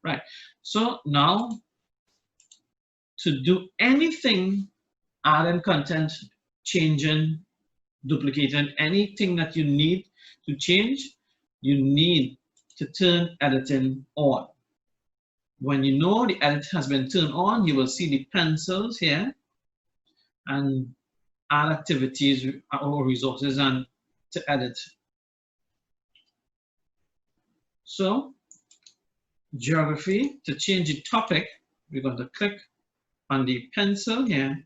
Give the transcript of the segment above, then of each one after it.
Right. So now to do anything, adding content, changing, duplicating, anything that you need to change, you need to turn editing on. When you know the edit has been turned on, you will see the pencils here and add activities or resources and to edit. So geography, to change the topic, we're going to click on the pencil here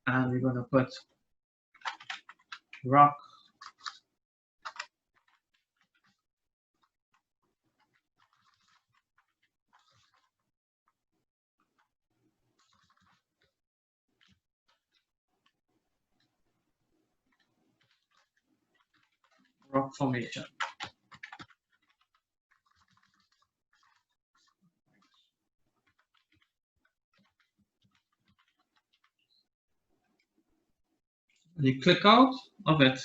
and we're going to put rock formation. And you click out of it.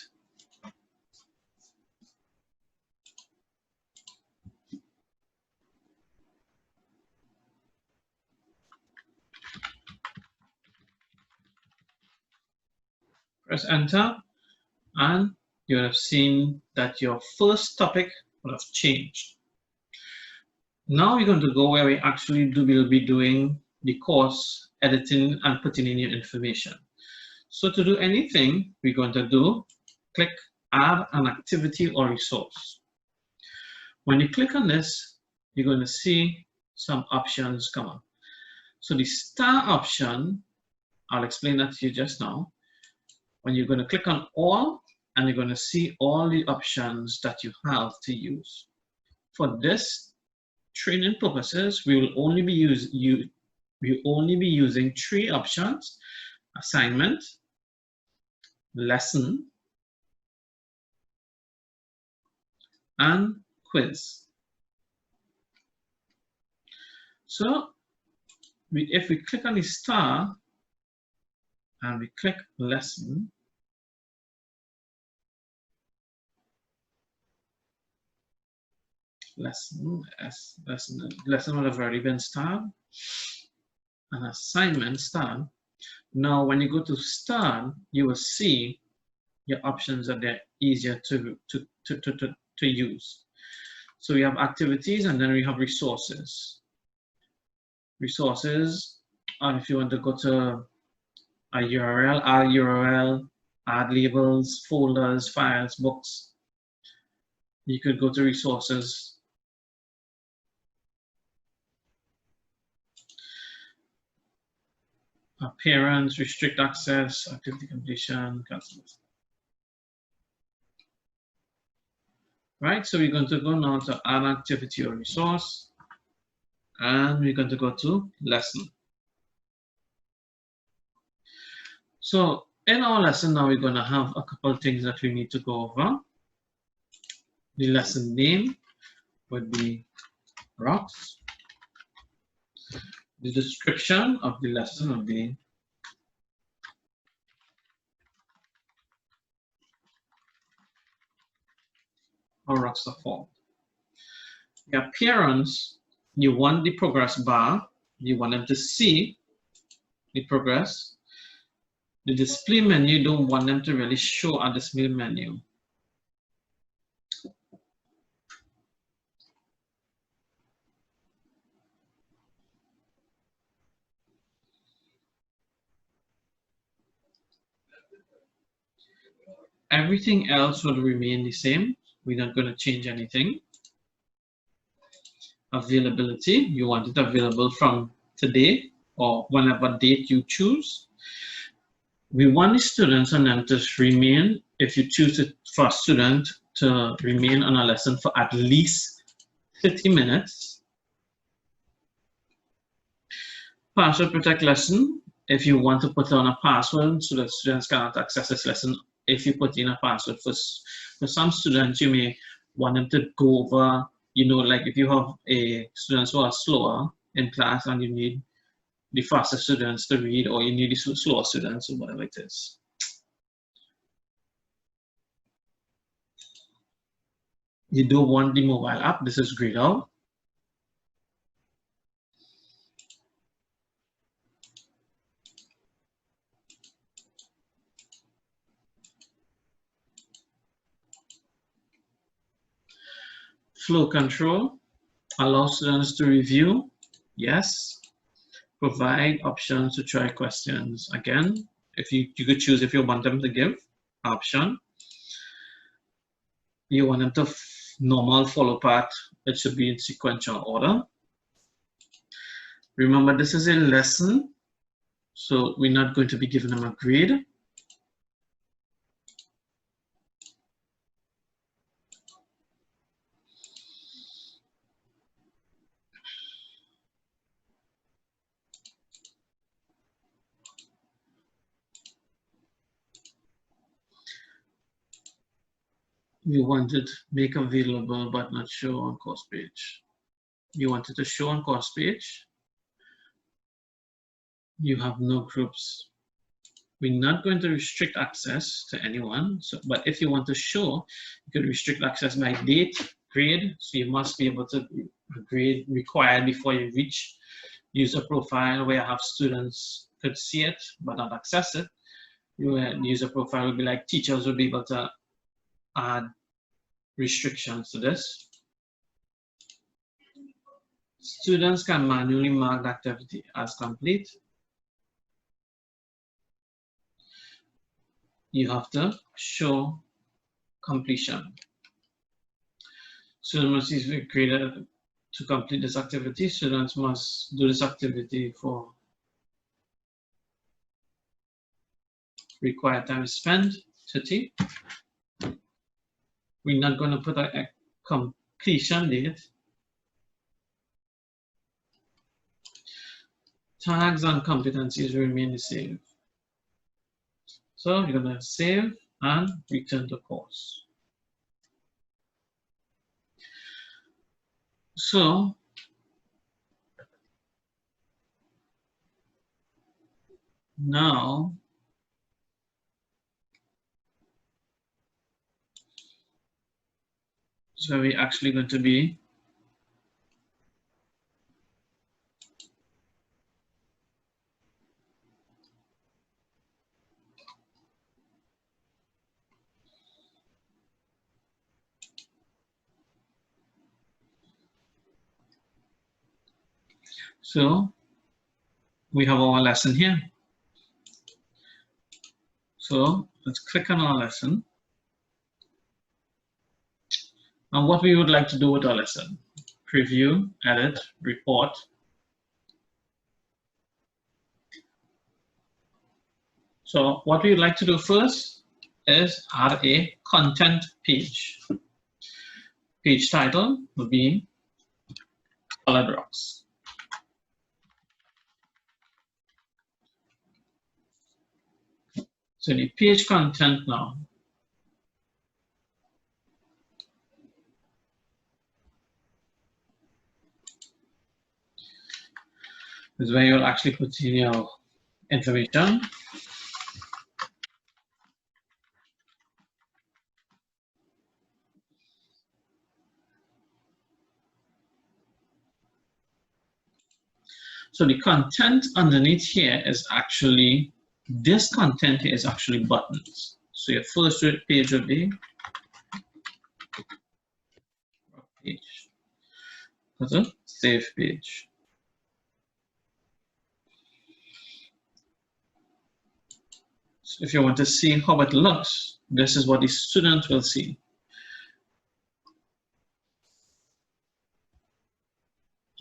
Press enter and you have seen that your first topic would have changed. Now we're going to go where we actually will be doing the course editing and putting in your information. So to do anything, we're going to click add an activity or resource. When you click on this, you're going to see some options come up. So the star option, I'll explain that to you just now. When you're going to click on all, and you're going to see all the options that you have to use. For this training purposes, we will only be using 3 options: assignment, lesson, and quiz. So if we click on the star and we click lesson, lesson would have already been starred, and assignment starred. Now when you go to start, you will see your options are there, easier to use. So we have activities and then we have resources. Resources, if you want to go to a URL, add URL, add labels, folders, files, books, you could go to resources. Appearance, restrict access, activity completion, cancel. Right, so we're going to go now to add activity or resource, and we're going to go to lesson. So in our lesson now, we're going to have a couple of things that we need to go over. The lesson name would be rocks. The description of the lesson would be how rocks are formed. The appearance, you want the progress bar, you want them to see the progress. The display menu, you don't want them to really show a display menu. Everything else will remain the same. We're not going to change anything. Availability, you want it available from today or whenever date you choose. We want the students and them to remain, if you choose it for a student to remain on a lesson for at least 30 minutes. Password protect lesson, if you want to put on a password so that students cannot access this lesson, if you put in a password, for some students, you may want them to go over, like if you have students who are slower in class and you need the faster students to read, or you need the slower students, or whatever it is. You don't want the mobile app. This is grayed out. Flow control, allow students to review, yes. Provide options to try questions. Again, if you could choose if you want them to give option. You want them to normal follow path, it should be in sequential order. Remember, this is a lesson, so we're not going to be giving them a grade. You wanted make available but not show on course page. You wanted to show on course page. You have no groups. We're not going to restrict access to anyone, but if you want to show, you can restrict access by date, grade, so you must be able to grade required before you reach user profile where I have students could see it but not access it. Your user profile will be like teachers will be able to add restrictions to this. Students can manually mark the activity as complete. You have to show completion. Students must be created to complete this activity. Students must do this activity for required time spent, 30. We're not going to put a completion date. Tags and competencies remain the same. So you're going to save and return to course. So now it's where we're actually going to be so we have our lesson here. So let's click on our lesson. And what we would like to do with our lesson: preview, edit, report. So what we would like to do first is add a content page. Page title will be Colored Rocks. So the page content now is where you'll actually put in your information. So the content underneath here is actually, this content is actually buttons. So your first page will be page. That's a save page. So if you want to see how it looks, this is what the student will see.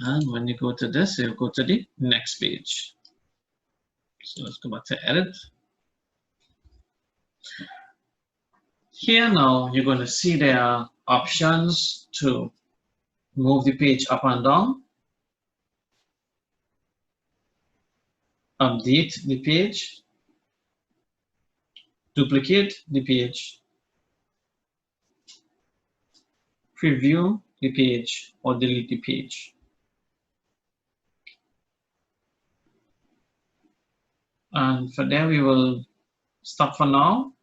And when you go to this, you'll go to the next page. So let's go back to edit. Here now, you're going to see there are options to move the page up and down, update the page, duplicate the page, preview the page, or delete the page. And for there, we will stop for now.